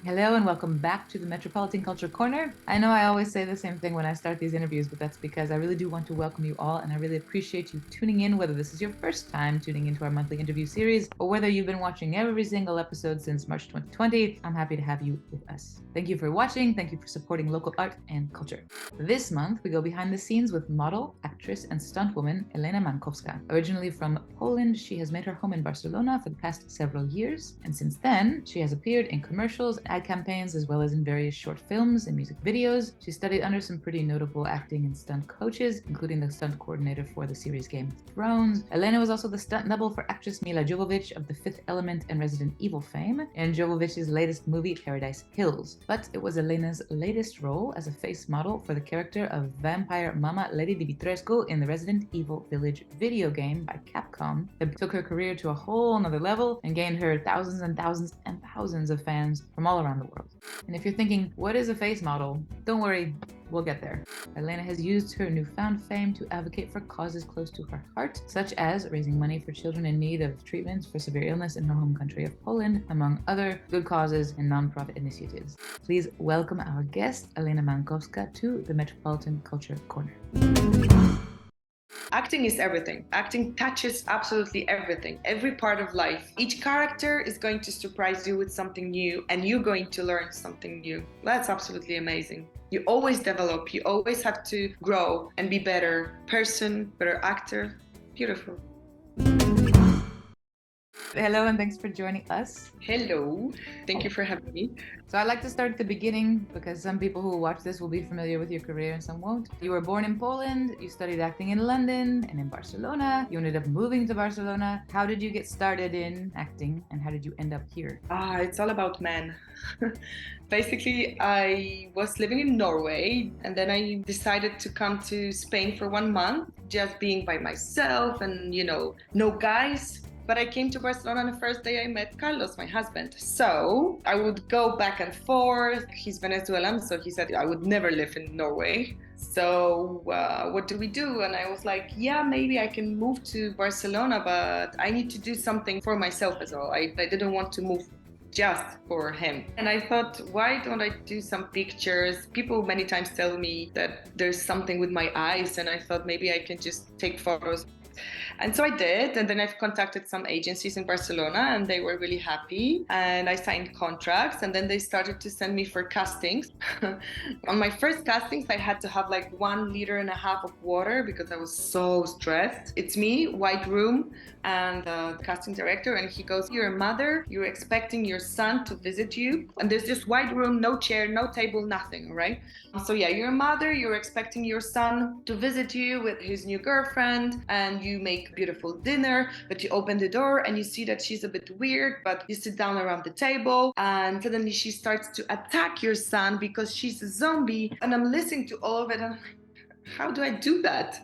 Hello and welcome back to the Metropolitan Culture Corner. I know I always say the same thing when I start these interviews, but that's because I really do want to welcome you all, and I really appreciate you tuning in, whether this is your first time tuning into our monthly interview series or whether you've been watching every single episode since March 2020. I'm happy to have you with us. Thank you for watching. Thank you for supporting local art and culture. This month, we go behind the scenes with model, actress, and stuntwoman Helena Mankowska. Originally from Poland, she has made her home in Barcelona for the past several years, and since then, she has appeared in commercials, ad campaigns, as well as in various short films and music videos. She studied under some pretty notable acting and stunt coaches, including the stunt coordinator for the series Game of Thrones. Helena was also the stunt double for actress Mila Jovovich of The Fifth Element and Resident Evil fame, in Jovovich's latest movie Paradise Hills. But it was Helena's latest role as a face model for the character of vampire mama Lady Dimitrescu in the Resident Evil Village video game by Capcom that took her career to a whole nother level and gained her thousands and thousands and thousands of fans from all around the world. And if you're thinking, what is a face model? Don't worry, we'll get there. Helena has used her newfound fame to advocate for causes close to her heart, such as raising money for children in need of treatments for severe illness in her home country of Poland, among other good causes and non-profit initiatives. Please welcome our guest, Helena Mankowska, to the Metropolitan Culture Corner. Acting is everything. Acting touches absolutely everything, every part of life. Each character is going to surprise you with something new, and you're going to learn something new. That's absolutely amazing. You always develop, you always have to grow and be better person, better actor. Beautiful. Hello, and thanks for joining us. Hello, thank you for having me. So I'd like to start at the beginning because some people who watch this will be familiar with your career and some won't. You were born in Poland, you studied acting in London and in Barcelona. You ended up moving to Barcelona. How did you get started in acting and how did you end up here? It's all about men. Basically, I was living in Norway and then I decided to come to Spain for 1 month, just being by myself and, no guys. But I came to Barcelona on the first day I met Carlos, my husband. So I would go back and forth. He's Venezuelan, so he said I would never live in Norway. So what do we do? And I was like, yeah, maybe I can move to Barcelona, but I need to do something for myself as well. I didn't want to move just for him. And I thought, why don't I do some pictures? People many times tell me that there's something with my eyes, and I thought maybe I can just take photos. And so I did, and then I've contacted some agencies in Barcelona and they were really happy, and I signed contracts, and then they started to send me for castings. On my first castings, I had to have like 1.5 liters of water because I was so stressed. It's me, white room, and the casting director, and he goes, you're a mother, you're expecting your son to visit you, and there's just white room, no chair, no table, nothing, right? So yeah, you're a mother, you're expecting your son to visit you with his new girlfriend, and you make beautiful dinner, but you open the door and you see that she's a bit weird, but you sit down around the table and suddenly she starts to attack your son because she's a zombie. And I'm listening to all of it and I'm like, how do I do that?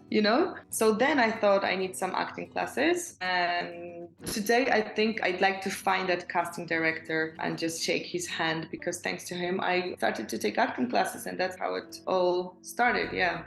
So then I thought I need some acting classes, and today I think I'd like to find that casting director and just shake his hand, because thanks to him I started to take acting classes, and that's how it all started. Yeah.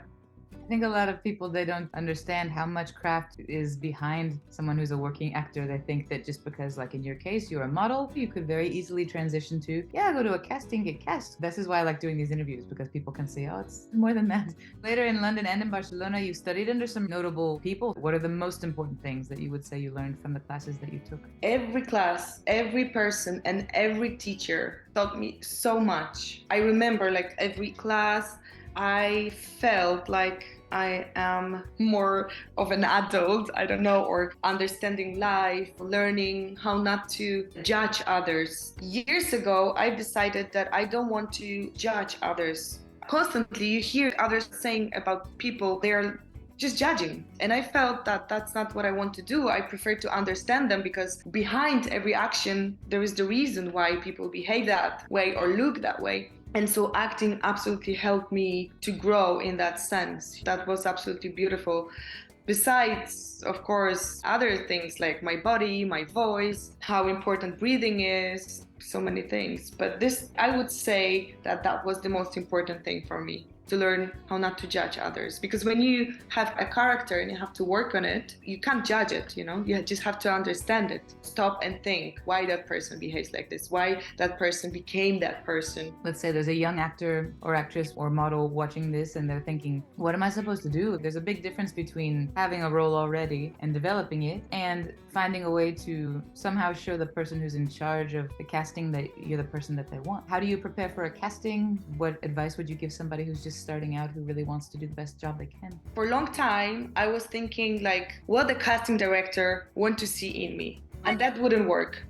I think a lot of people, they don't understand how much craft is behind someone who's a working actor. They think that just because, like in your case, you're a model, you could very easily transition to, go to a casting, get cast. This is why I like doing these interviews, because people can say, oh, it's more than that. Later in London and in Barcelona, you studied under some notable people. What are the most important things that you would say you learned from the classes that you took? Every class, every person, and every teacher taught me so much. I remember like every class, I felt like I am more of an adult, or understanding life, learning how not to judge others. Years ago, I decided that I don't want to judge others. Constantly, you hear others saying about people, they're just judging. And I felt that that's not what I want to do. I prefer to understand them, because behind every action, there is the reason why people behave that way or look that way. And so acting absolutely helped me to grow in that sense. That was absolutely beautiful. Besides, of course, other things like my body, my voice, how important breathing is, so many things. But this, I would say that was the most important thing for me. to learn how not to judge others. Because when you have a character and you have to work on it, you can't judge it, you know? You just have to understand it. Stop and think why that person behaves like this, why that person became that person. Let's say there's a young actor or actress or model watching this and they're thinking, what am I supposed to do? There's a big difference between having a role already and developing it and finding a way to somehow show the person who's in charge of the casting that you're the person that they want. How do you prepare for a casting? What advice would you give somebody who's just starting out who really wants to do the best job they can? For a long time, I was thinking like, what the casting director want to see in me? And that wouldn't work.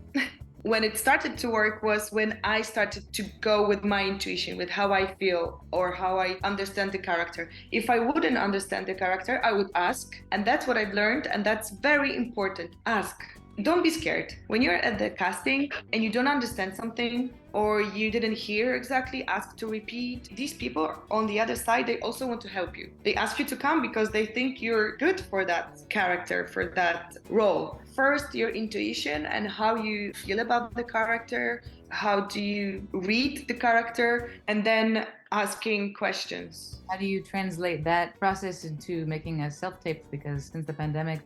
When it started to work was when I started to go with my intuition, with how I feel or how I understand the character. If I wouldn't understand the character, I would ask. And that's what I've learned. And that's very important. Ask. Don't be scared. When you're at the casting and you don't understand something or you didn't hear exactly, ask to repeat. These people on the other side, they also want to help you. They ask you to come because they think you're good for that character, for that role. First, your intuition and how you feel about the character, how do you read the character, and then asking questions. How do you translate that process into making a self-tape? Because since the pandemic,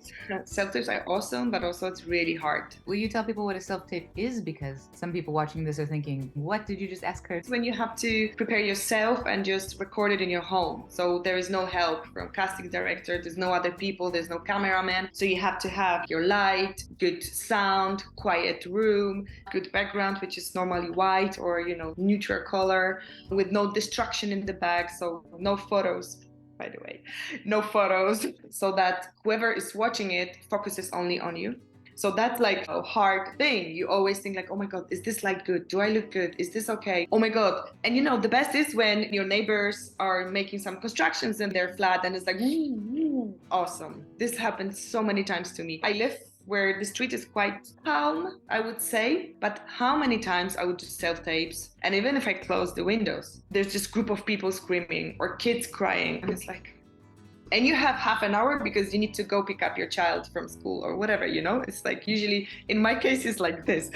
self-tapes are awesome, but also it's really hard. Will you tell people what a self-tape is? Because some people watching this are thinking, what did you just ask her? When you have to prepare yourself and just record it in your home. So there is no help from casting director, there's no other people, there's no cameraman. So you have to have your light, good sound, quiet room, good background, which is normally white or, neutral color, with no distraction in the back. So no photos, by the way, no photos, so that whoever is watching it focuses only on you. So that's like a hard thing. You always think like, oh my God, is this light good? Do I look good? Is this okay? Oh my God. And the best is when your neighbors are making some constructions in their flat and it's like, awesome. This happens so many times to me. I live where the street is quite calm, I would say, but how many times I would do self-tapes, and even if I close the windows, there's just group of people screaming or kids crying, and it's like, and you have half an hour because you need to go pick up your child from school or whatever, it's like usually in my case it's like this.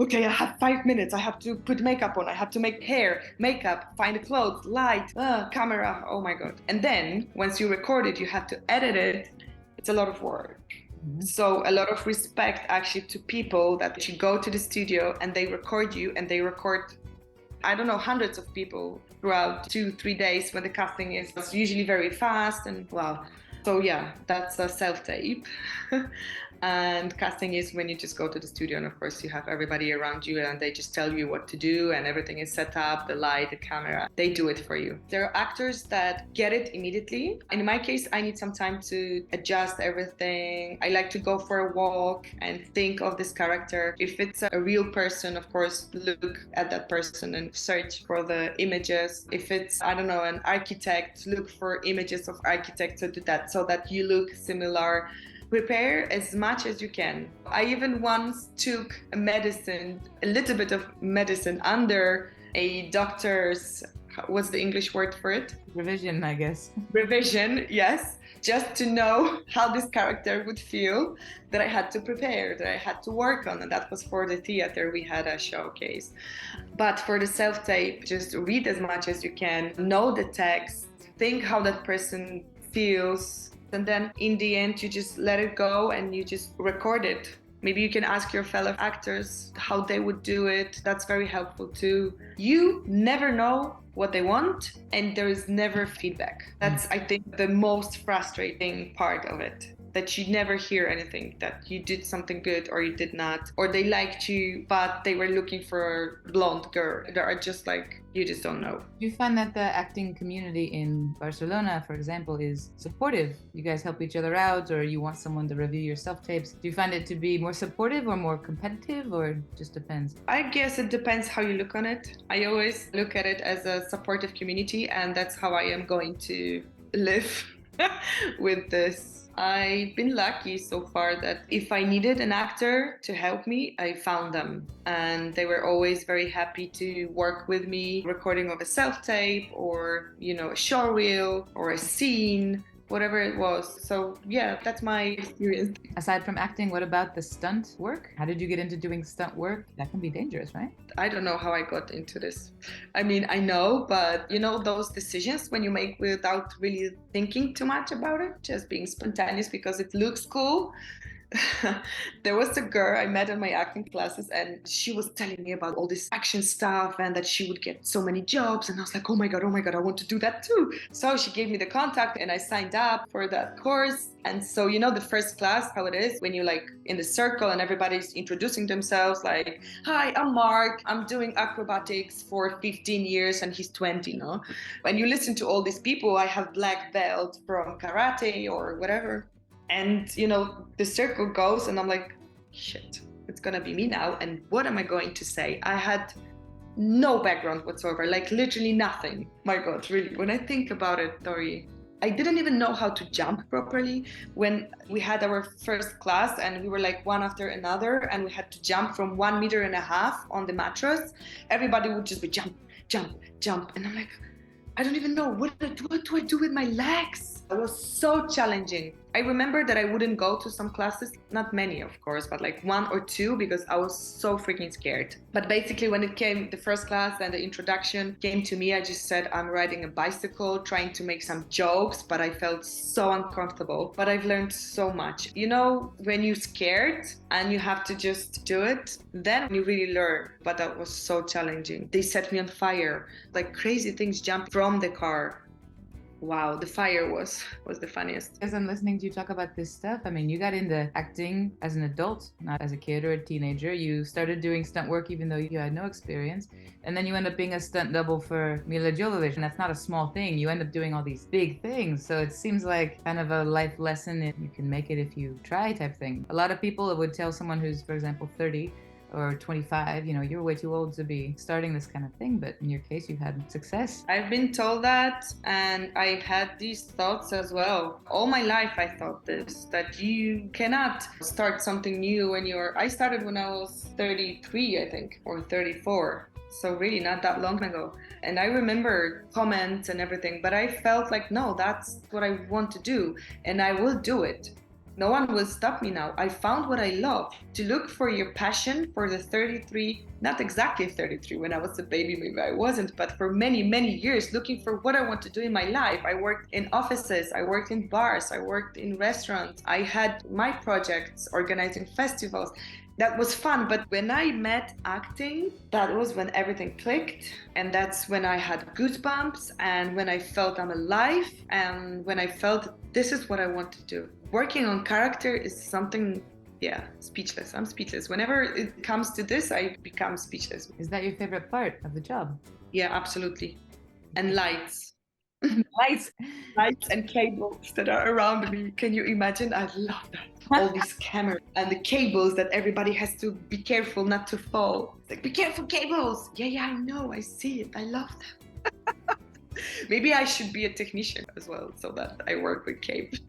Okay, I have 5 minutes, I have to put makeup on, I have to make hair, makeup, find the clothes, light, camera, oh my God. And then once you record it, you have to edit it. It's a lot of work. So a lot of respect actually to people that you go to the studio and they record you and they record, I don't know, hundreds of people throughout 2-3 days when the casting is usually very fast and wow. So yeah, that's a self-tape. And casting is when you just go to the studio and of course you have everybody around you and they just tell you what to do and everything is set up, the light, the camera, they do it for you. There are actors that get it immediately. In my case, I need some time to adjust everything. I like to go for a walk and think of this character. If it's a real person, of course, look at that person and search for the images. If it's, I don't know, an architect, look for images of architects to do that so that you look similar. Prepare as much as you can. I even once took a little bit of medicine under a doctor's, what's the English word for it? Revision, I guess. Revision, yes. Just to know how this character would feel that I had to prepare, that I had to work on. And that was for the theater, we had a showcase. But for the self-tape, just read as much as you can, know the text, think how that person feels, and then in the end you just let it go and you just record it. Maybe you can ask your fellow actors how they would do it. That's very helpful too. You never know what they want and there is never feedback. That's, I think, the most frustrating part of it. That you never hear anything, that you did something good or you did not, or they liked you, but they were looking for a blonde girl. They are just like, you just don't know. Do you find that the acting community in Barcelona, for example, is supportive? You guys help each other out, or you want someone to review your self-tapes? Do you find it to be more supportive or more competitive, or it just depends? I guess it depends how you look on it. I always look at it as a supportive community, and that's how I am going to live with this. I've been lucky so far that if I needed an actor to help me, I found them. And they were always very happy to work with me, recording of a self-tape or, a show reel or a scene, whatever it was. So yeah, that's my experience. Aside from acting, what about the stunt work? How did you get into doing stunt work? That can be dangerous, right? I don't know how I got into this. I mean, I know, but you know, those decisions when you make without really thinking too much about it, just being spontaneous because it looks cool. There was a girl I met in my acting classes, and she was telling me about all this action stuff and that she would get so many jobs. And I was like, oh my God, I want to do that too. So she gave me the contact and I signed up for that course. And so, you know, the first class, how it is when you're like in the circle and everybody's introducing themselves, like, hi, I'm Mark. I'm doing acrobatics for 15 years and he's 20, no? When you listen to all these people, I have black belt from karate or whatever. And, you know, the circle goes and I'm like, shit, it's going to be me now. And what am I going to say? I had no background whatsoever, like literally nothing. My God, really. When I think about it, Tori, I didn't even know how to jump properly when we had our first class and we were like one after another and we had to jump from 1.5 meters on the mattress. Everybody would just be jump, jump, jump. And I'm like, I don't even know what do I do with my legs? It was so challenging. I remember that I wouldn't go to some classes, not many, of course, but like 1 or 2 because I was so freaking scared. But basically, when it came, the first class and the introduction came to me, I just said, I'm riding a bicycle, trying to make some jokes, but I felt so uncomfortable. But I've learned so much. You know, when you're scared and you have to just do it, then you really learn. But that was so challenging. They set me on fire, like crazy things jumped from the car. Wow, the fire was the funniest. As I'm listening to you talk about this stuff, I mean, you got into acting as an adult, not as a kid or a teenager. You started doing stunt work even though you had no experience. And then you end up being a stunt double for Mila Jovovich. And that's not a small thing. You end up doing all these big things. So it seems like kind of a life lesson. You can make it if you try type thing. A lot of people would tell someone who's, for example, 30, or 25, you know, you're way too old to be starting this kind of thing, but in your case, you've had success. I've been told that, and I had these thoughts as well. All my life, I thought this, that you cannot start something new when I started when I was 33, I think, or 34. So really not that long ago. And I remember comments and everything, but I felt like, no, that's what I want to do, and I will do it. No one will stop me now. I found what I love. To look for your passion for the 33, not exactly 33 when I was a baby, maybe I wasn't, but for many, many years, looking for what I want to do in my life. I worked in offices, I worked in bars, I worked in restaurants. I had my projects, organizing festivals. That was fun, but when I met acting, that was when everything clicked, and that's when I had goosebumps, and when I felt I'm alive, and when I felt this is what I want to do. Working on character is something, yeah, speechless. I'm speechless. Whenever it comes to this, I become speechless. Is that your favorite part of the job? Yeah, absolutely. And lights. Lights. Lights and cables that are around me. Can you imagine? I love that. All these cameras and the cables that everybody has to be careful not to fall. It's like, be careful, cables. Yeah, I know. I see it. I love them. Maybe I should be a technician as well so that I work with cables.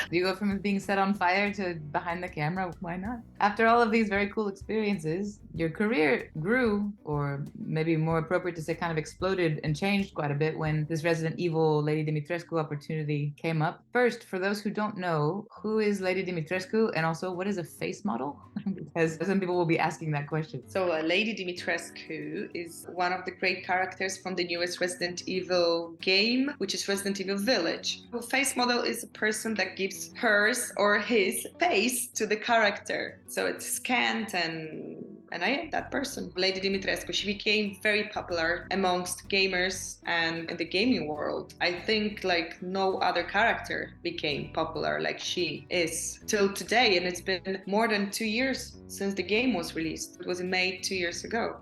Do you go from being set on fire to behind the camera? Why not? After all of these very cool experiences, your career grew, or maybe more appropriate to say kind of exploded and changed quite a bit when this Resident Evil Lady Dimitrescu opportunity came up. First, for those who don't know, who is Lady Dimitrescu, and also what is a face model? Because some people will be asking that question. So Lady Dimitrescu is one of the great characters from the newest Resident Evil game, which is Resident Evil Village. A face model is a person that gives hers or his face to the character. So it's scanned and I am that person. Lady Dimitrescu, she became very popular amongst gamers and in the gaming world. I think like no other character became popular like she is till today, and it's been more than 2 years since the game was released. It was in May 2 years ago.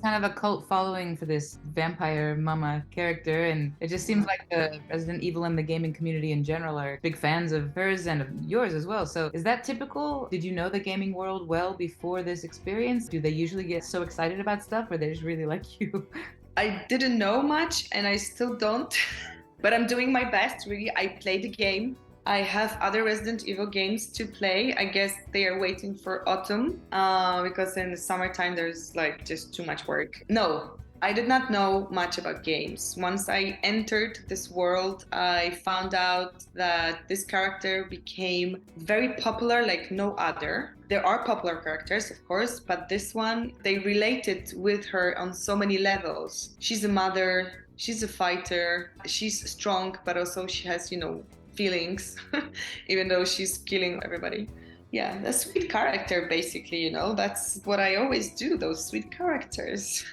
Kind of a cult following for this vampire mama character, and it just seems like the Resident Evil and the gaming community in general are big fans of hers and of yours as well. So is that typical? Did you know the gaming world well before this experience? Do they usually get so excited about stuff, or they just really like you? I didn't know much and I still don't, but I'm doing my best, really. I play the game. I have other Resident Evil games to play. I guess they are waiting for autumn because in the summertime there's like just too much work. No, I did not know much about games. Once I entered this world, I found out that this character became very popular like no other. There are popular characters, of course, but this one, they related with her on so many levels. She's a mother, she's a fighter, she's strong, but also she has, feelings, even though she's killing everybody. Yeah, a sweet character, basically, that's what I always do, those sweet characters.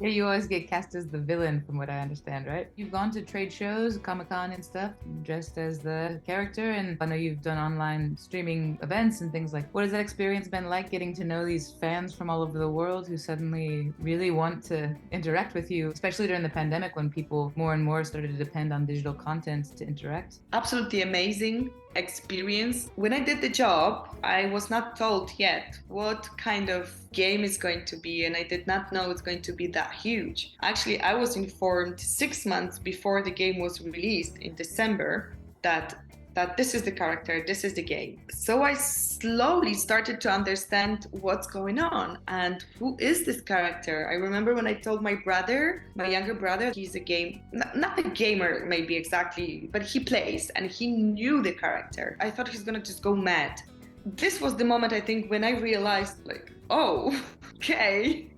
Yeah, you always get cast as the villain, from what I understand, right? You've gone to trade shows, Comic-Con and stuff, dressed as the character, and I know you've done online streaming events and things like. What has that experience been like, getting to know these fans from all over the world who suddenly really want to interact with you, especially during the pandemic when people more and more started to depend on digital content to interact? Absolutely amazing experience. When I did the job, I was not told yet what kind of game is going to be, and I did not know it's going to be that huge. Actually, I was informed 6 months before the game was released in December that this is the character, this is the game. So I slowly started to understand what's going on and who is this character. I remember when I told my brother, my younger brother, he's a not a gamer maybe exactly, but he plays and he knew the character. I thought he's gonna just go mad. This was the moment, I think, when I realized like, oh, okay.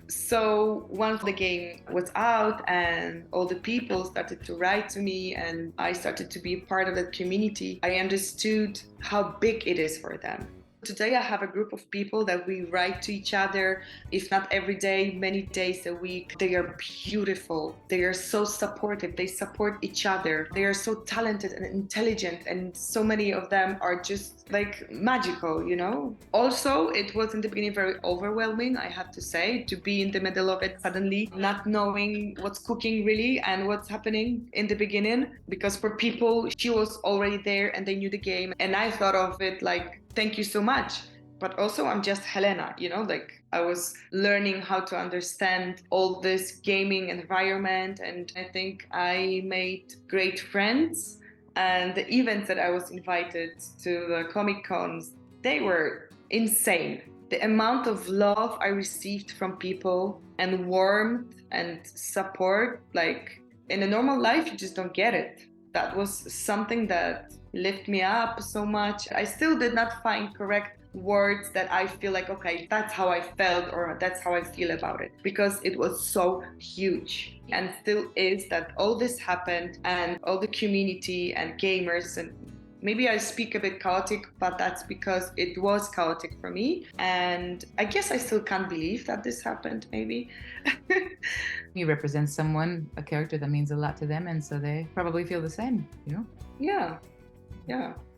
So once the game was out and all the people started to write to me and I started to be a part of that community, I understood how big it is for them. Today I have a group of people that we write to each other, if not every day, many days a week. They are beautiful. They are so supportive. They support each other. They are so talented and intelligent, and so many of them are just like magical, Also, it was in the beginning very overwhelming, I have to say, to be in the middle of it suddenly, not knowing what's cooking really and what's happening in the beginning. Because for people, she was already there and they knew the game. And I thought of it like, thank you so much. But also, I'm just Helena, like I was learning how to understand all this gaming environment. And I think I made great friends. And the events that I was invited to, the Comic Cons, they were insane. The amount of love I received from people and warmth and support, like in a normal life, you just don't get it. That was something that lifted me up so much. I still did not find correct words that I feel like, okay, that's how I felt or that's how I feel about it, because it was so huge and still is, that all this happened and all the community and gamers, and maybe I speak a bit chaotic, but that's because it was chaotic for me. And I guess I still can't believe that this happened, maybe. You represent someone, a character that means a lot to them, and so they probably feel the same, Yeah.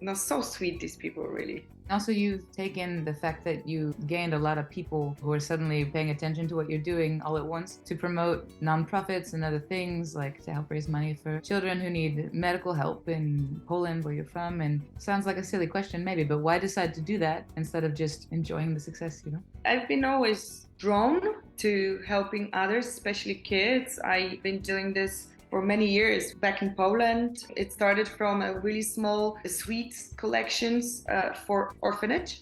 No, so sweet, these people, really. Also, you've taken the fact that you gained a lot of people who are suddenly paying attention to what you're doing all at once to promote nonprofits and other things, like to help raise money for children who need medical help in Poland, where you're from. And sounds like a silly question maybe, but why decide to do that instead of just enjoying the success, I've been always drawn to helping others, especially kids. I've been doing this for many years back in Poland. It started from a really small sweets collections for orphanage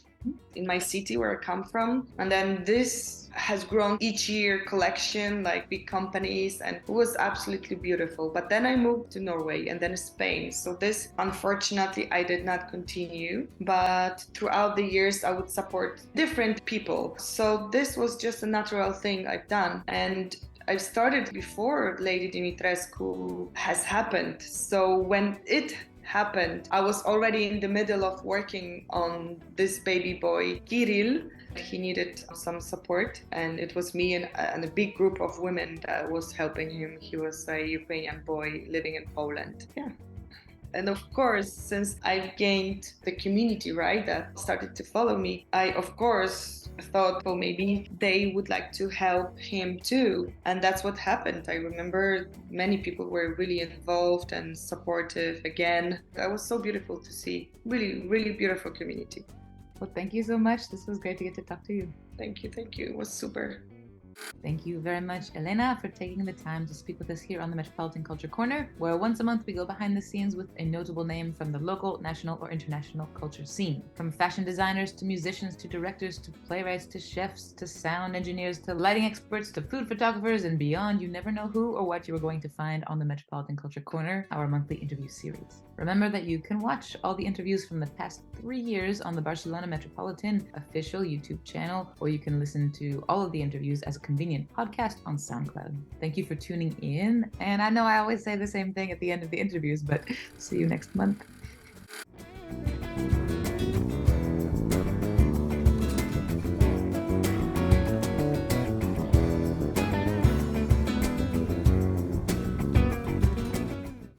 in my city where I come from. And then this has grown each year, collection, like big companies, and it was absolutely beautiful. But then I moved to Norway and then Spain. So this, unfortunately, I did not continue. But throughout the years, I would support different people. So this was just a natural thing I've done. And I've started before Lady Dimitrescu has happened. So when it happened, I was already in the middle of working on this baby boy, Kirill. He needed some support, and it was me and a big group of women that was helping him. He was a Ukrainian boy living in Poland. Yeah. And of course, since I've gained the community, right, that started to follow me, I, of course, thought, well, maybe they would like to help him too. And that's what happened. I remember many people were really involved and supportive again. That was so beautiful to see. Really, really beautiful community. Well, thank you so much. This was great to get to talk to you. Thank you. It was super. Thank you very much, Helena, for taking the time to speak with us here on the Metropolitan Culture Corner, where once a month we go behind the scenes with a notable name from the local, national, or international culture scene. From fashion designers to musicians to directors to playwrights to chefs to sound engineers to lighting experts to food photographers and beyond, you never know who or what you are going to find on the Metropolitan Culture Corner, our monthly interview series. Remember that you can watch all the interviews from the past 3 years on the Barcelona Metropolitan official YouTube channel, or you can listen to all of the interviews as a convenient podcast on SoundCloud. Thank you for tuning in. And I know I always say the same thing at the end of the interviews, but see you next month.